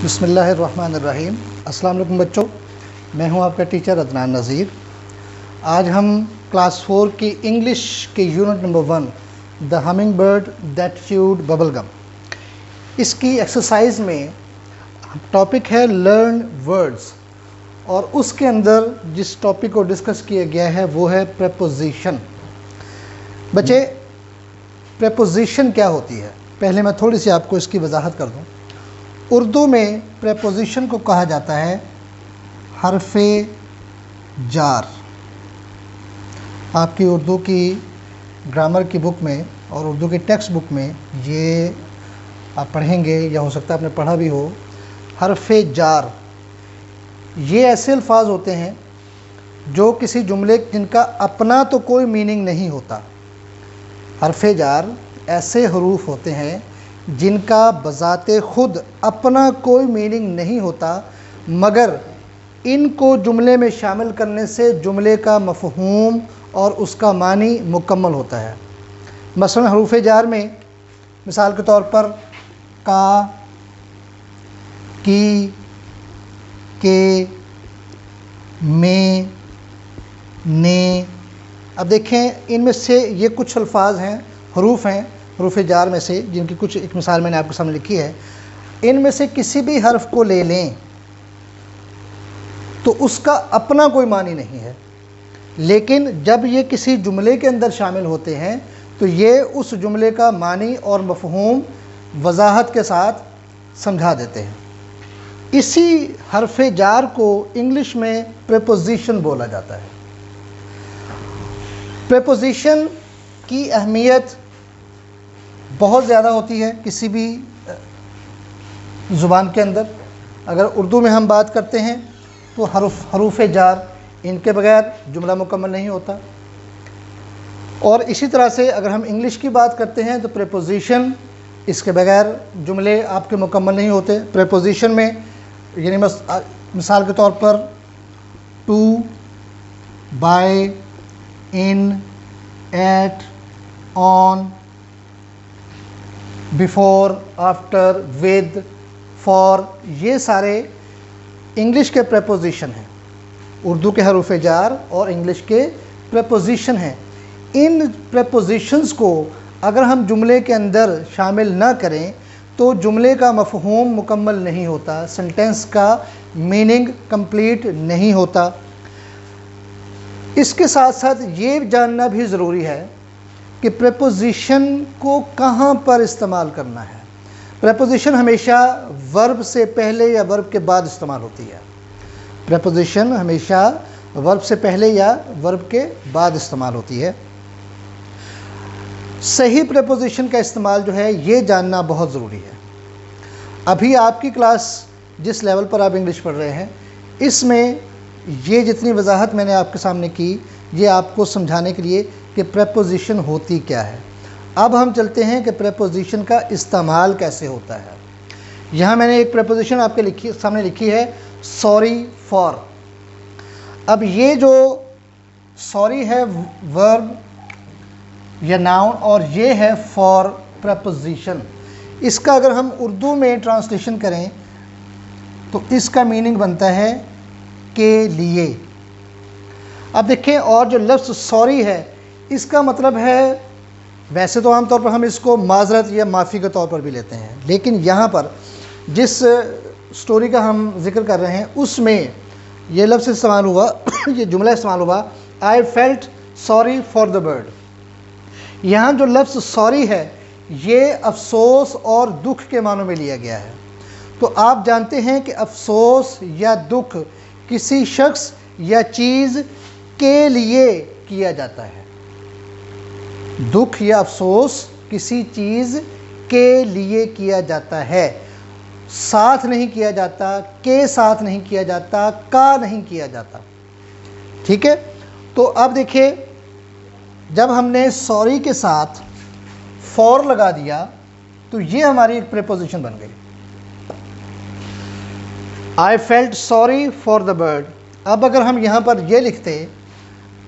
बिस्मिल्लाहिर्रहमानिर्रहीम। अस्सलाम वालेकुम बच्चों, मैं हूं आपका टीचर अदनान नज़ीर। आज हम क्लास 4 की इंग्लिश के unit number 1 the hummingbird that chewed bubble gum, इसकी एक्सरसाइज में टॉपिक है लर्न वर्ड्स, और उसके अंदर जिस टॉपिक को डिस्कस किया गया है वो है प्रेपोजिशन। बच्चे, प्रेपोजिशन क्या होती है, पहले मैं थोड़ी सी आपको इसकी वजाहत कर दूं। उर्दू में प्रेपोजिशन को कहा जाता है हरफ़े जार। आपकी उर्दू की ग्रामर की बुक में और उर्दू की टेक्स्ट बुक में ये आप पढ़ेंगे, या हो सकता है आपने पढ़ा भी हो। हरफ़े जार ये ऐसे अल्फाज होते हैं जो किसी जुमले जिनका अपना तो कोई मीनिंग नहीं होता। हरफ़े जार ऐसे हरूफ होते हैं जिनका बज़ाते ख़ुद अपना कोई मीनिंग नहीं होता, मगर इनको जुमले में शामिल करने से जुमले का मफ़हूम और उसका मानी मुकम्मल होता है। मसलन हरूफ़ जार में मिसाल के तौर पर का, की, के, में, ने। अब देखें, इनमें से ये कुछ अल्फाज हैं, हरूफ हैं हरूफ़ जार में से, जिनकी कुछ एक मिसाल मैंने आपके सामने लिखी है। इनमें से किसी भी हर्फ को ले लें तो उसका अपना कोई मानी नहीं है, लेकिन जब ये किसी जुमले के अंदर शामिल होते हैं तो ये उस जुमले का मानी और मफ़हूम वजाहत के साथ समझा देते हैं। इसी हरफ़ जार को इंग्लिश में प्रेपोजिशन बोला जाता है। प्रेपोजिशन की अहमियत बहुत ज़्यादा होती है किसी भी ज़ुबान के अंदर। अगर उर्दू में हम बात करते हैं तो हरूफ़ जार, इनके बगैर जुमला मुकम्मल नहीं होता। और इसी तरह से अगर हम इंग्लिश की बात करते हैं तो प्रेपोजिशन, इसके बगैर जुमले आपके मुकम्मल नहीं होते। प्रेपोजिशन में यानी मिसाल के तौर पर टू, बाय, इन, at, on, before, after, with, for, ये सारे इंग्लिश के प्रेपोजिशन हैं। उर्दू के हरूफ़ जार और इंग्लिश के प्रेपोजिशन हैं। इन प्रेपोजिशंस को अगर हम जुमले के अंदर शामिल ना करें तो जुमले का मफ़हूम मुकम्मल नहीं होता, सेंटेंस का मीनिंग कंप्लीट नहीं होता। इसके साथ साथ ये जानना भी ज़रूरी है कि प्रेपोजिशन को कहाँ पर इस्तेमाल करना है। प्रेपोजिशन हमेशा वर्ब से पहले या वर्ब के बाद इस्तेमाल होती है। प्रेपोजिशन हमेशा वर्ब से पहले या वर्ब के बाद इस्तेमाल होती है। सही प्रेपोजिशन का इस्तेमाल जो है ये जानना बहुत ज़रूरी है। अभी आपकी क्लास जिस लेवल पर आप इंग्लिश पढ़ रहे हैं, इसमें ये जितनी वजाहत मैंने आपके सामने की, ये आपको समझाने के लिए कि प्रेपोजिशन होती क्या है। अब हम चलते हैं कि प्रेपोजिशन का इस्तेमाल कैसे होता है। यहाँ मैंने एक प्रेपोजिशन आपके सामने लिखी है, सॉरी फॉर। अब ये जो सॉरी है वर्ब या नाउन, और ये है फॉर प्रेपोजिशन। इसका अगर हम उर्दू में ट्रांसलेशन करें तो इसका मीनिंग बनता है के लिए। अब देखें, और जो लफ्ज़ सॉरी है इसका मतलब है, वैसे तो आमतौर पर हम इसको माजरत या माफ़ी के तौर पर भी लेते हैं, लेकिन यहाँ पर जिस स्टोरी का हम जिक्र कर रहे हैं उसमें ये लफ्ज़ इस्तेमाल हुआ ये जुमला इस्तेमाल हुआ, आई felt sorry for the bird. यहाँ जो लफ्ज़ सॉरी है ये अफसोस और दुख के मानों में लिया गया है। तो आप जानते हैं कि अफसोस या दुख किसी शख्स या चीज़ के लिए किया जाता है। दुख या अफसोस किसी चीज़ के लिए किया जाता है, साथ नहीं किया जाता, के साथ नहीं किया जाता, का नहीं किया जाता। ठीक है, तो अब देखिए, जब हमने सॉरी के साथ फॉर लगा दिया तो ये हमारी एक प्रेपोजिशन बन गई। आई felt sorry for the bird. अब अगर हम यहाँ पर ये लिखते,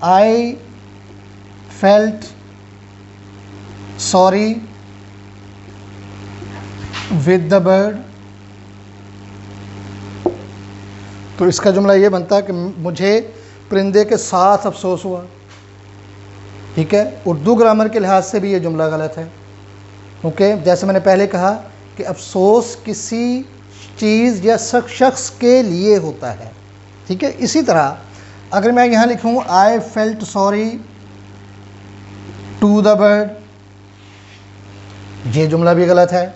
आई felt sorry with the bird, तो इसका जुमला ये बनता है कि मुझे परिंदे के साथ अफसोस हुआ। ठीक है, उर्दू ग्रामर के लिहाज से भी ये जुमला गलत है। ओके, जैसे मैंने पहले कहा कि अफसोस किसी चीज़ या शख्स के लिए होता है। ठीक है, इसी तरह अगर मैं यहाँ लिखूँ I felt sorry to the bird, ये जुमला भी गलत है।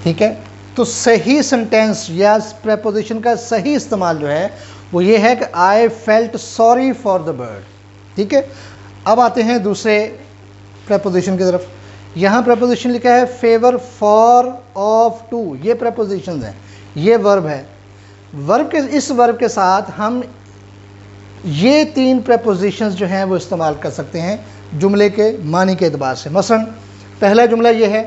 ठीक है, तो सही सेंटेंस या प्रेपोजिशन का सही इस्तेमाल जो है वो ये है कि आई felt sorry for the bird. ठीक है, अब आते हैं दूसरे प्रेपोजिशन की तरफ। यहाँ प्रेपोजिशन लिखा है फेवर फॉर ऑफ टू, ये प्रेपोजिशन है, ये वर्ब है। वर्ब के इस वर्ब के साथ हम ये 3 प्रेपोजिशंस जो हैं वो इस्तेमाल कर सकते हैं जुमले के मानी के एतबार से। मसलन पहला जुमला ये है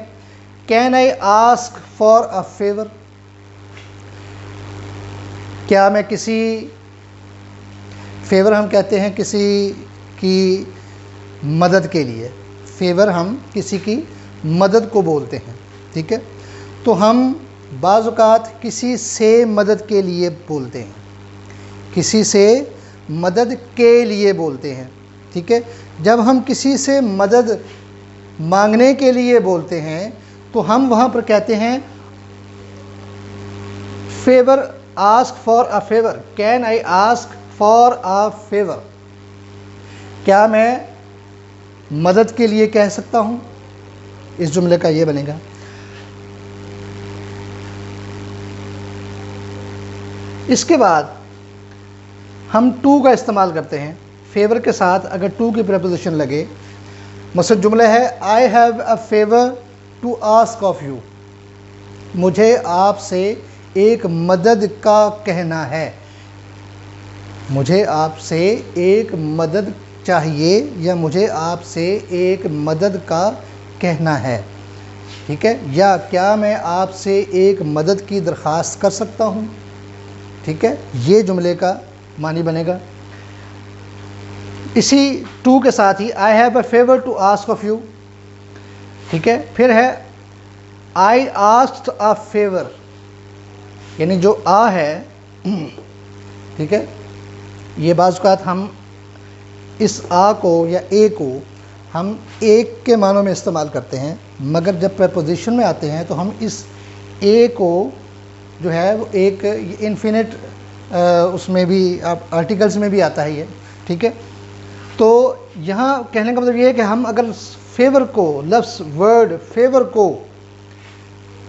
can I ask for a favour, क्या मैं किसी, फेवर हम कहते हैं किसी की मदद के लिए, फेवर हम किसी की मदद को बोलते हैं। ठीक है, तो हम बाज़ औक़ात किसी से मदद के लिए बोलते हैं, किसी से मदद के लिए बोलते हैं। ठीक है, जब हम किसी से मदद मांगने के लिए बोलते हैं तो हम वहाँ पर कहते हैं favour, ask for a favour, can I ask for a favour, क्या मैं मदद के लिए कह सकता हूँ। इस जुमले का ये बनेगा। इसके बाद हम टू का इस्तेमाल करते हैं फेवर के साथ। अगर टू की प्रेपोजिशन लगे, मसलन जुमला है I have a favour to ask of you, मुझे आपसे एक मदद का कहना है, मुझे आपसे एक मदद चाहिए या मुझे आपसे एक मदद का कहना है। ठीक है, या क्या मैं आपसे एक मदद की दरख्वास्त कर सकता हूँ। ठीक है, ये जुमले का मानी बनेगा। इसी टू के साथ ही I have a favour to ask of you. ठीक है, फिर है आई आस्क्ड अ फेवर, यानी जो आ है, ठीक है, ये बाज़ औक़ात हम इस आ को या ए को हम एक के मानों में इस्तेमाल करते हैं, मगर जब प्रेपोजिशन में आते हैं तो हम इस ए को जो है वो एक इन्फिनिट उसमें भी आर्टिकल्स में भी आता है ये। ठीक है, तो यहाँ कहने का मतलब ये है कि हम अगर फेवर को, लफ्ज़ वर्ड फेवर को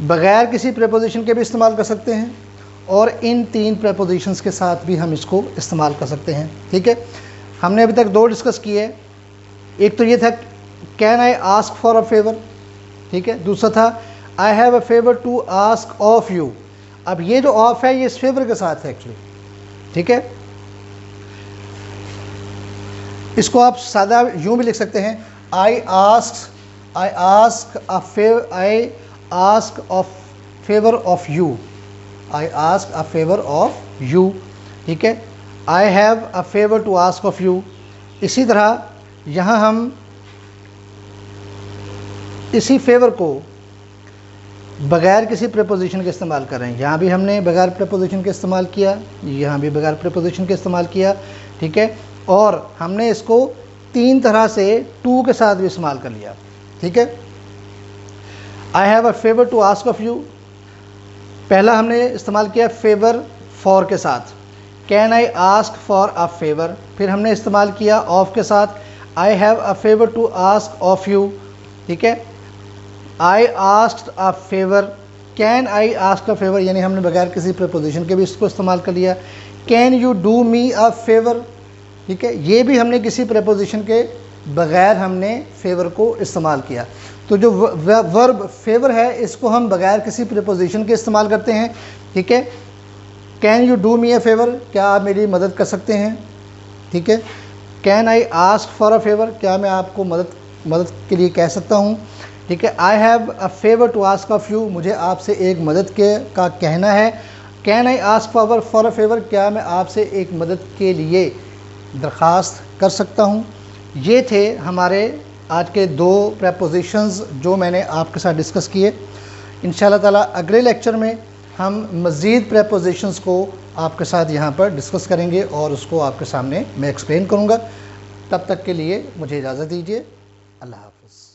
बग़ैर किसी प्रेपोजिशन के भी इस्तेमाल कर सकते हैं और इन 3 प्रेपोजिशंस के साथ भी हम इसको इस्तेमाल कर सकते हैं। ठीक है, हमने अभी तक 2 डिस्कस किए। एक तो ये था can I ask for a favour. ठीक है, दूसरा था I have a favour to ask of you. अब ये जो ऑफ है ये इस फेवर के साथ है एक्चुअली। ठीक है, इसको आप सादा यूँ भी लिख सकते हैं I ask of favour of you, I ask a favour of you. ठीक है, I have a favour to ask of you. इसी तरह यहाँ हम इसी फेवर को बग़ैर किसी प्रेपोजिशन के इस्तेमाल कर रहे हैं। यहाँ भी हमने बग़ैर प्रेपोजिशन के इस्तेमाल किया, यहाँ भी बग़ैर प्रेपोजिशन के इस्तेमाल किया। ठीक है, और हमने इसको 3 तरह से टू के साथ भी इस्तेमाल कर लिया। ठीक है, I have a favour to ask of you, पहला हमने इस्तेमाल किया फेवर फॉर के साथ, can I ask for a favour. फिर हमने इस्तेमाल किया ऑफ के साथ, I have a favour to ask of you. ठीक है, I asked a favour, can I ask a favour, यानी हमने बगैर किसी प्रेपोजिशन के भी इसको इस्तेमाल कर लिया। Can you do me a favour. ठीक है, ये भी हमने किसी प्रेपोजिशन के बग़ैर हमने फेवर को इस्तेमाल किया। तो जो वर्ब फेवर है इसको हम बग़ैर किसी प्रेपोजिशन के इस्तेमाल करते हैं। ठीक है, can you do me a favour, क्या आप मेरी मदद कर सकते हैं। ठीक है, can I ask for a favour, क्या मैं आपको मदद के लिए कह सकता हूँ। ठीक है, I have a favour to ask of you, मुझे आपसे एक मदद का कहना है। Can I ask for a favour, क्या मैं आपसे एक मदद के लिए दरख्वास्त कर सकता हूँ। ये थे हमारे आज के 2 प्रेपोजिशंस जो मैंने आपके साथ डिस्कस किए। इंशाल्लाह ताला अगले लेक्चर में हम मज़ीद प्रेपोजिशंस को आपके साथ यहाँ पर डिस्कस करेंगे और उसको आपके सामने मैं एक्सप्लेन करूँगा। तब तक के लिए मुझे इजाज़त दीजिए। अल्लाह हाफ़िज़।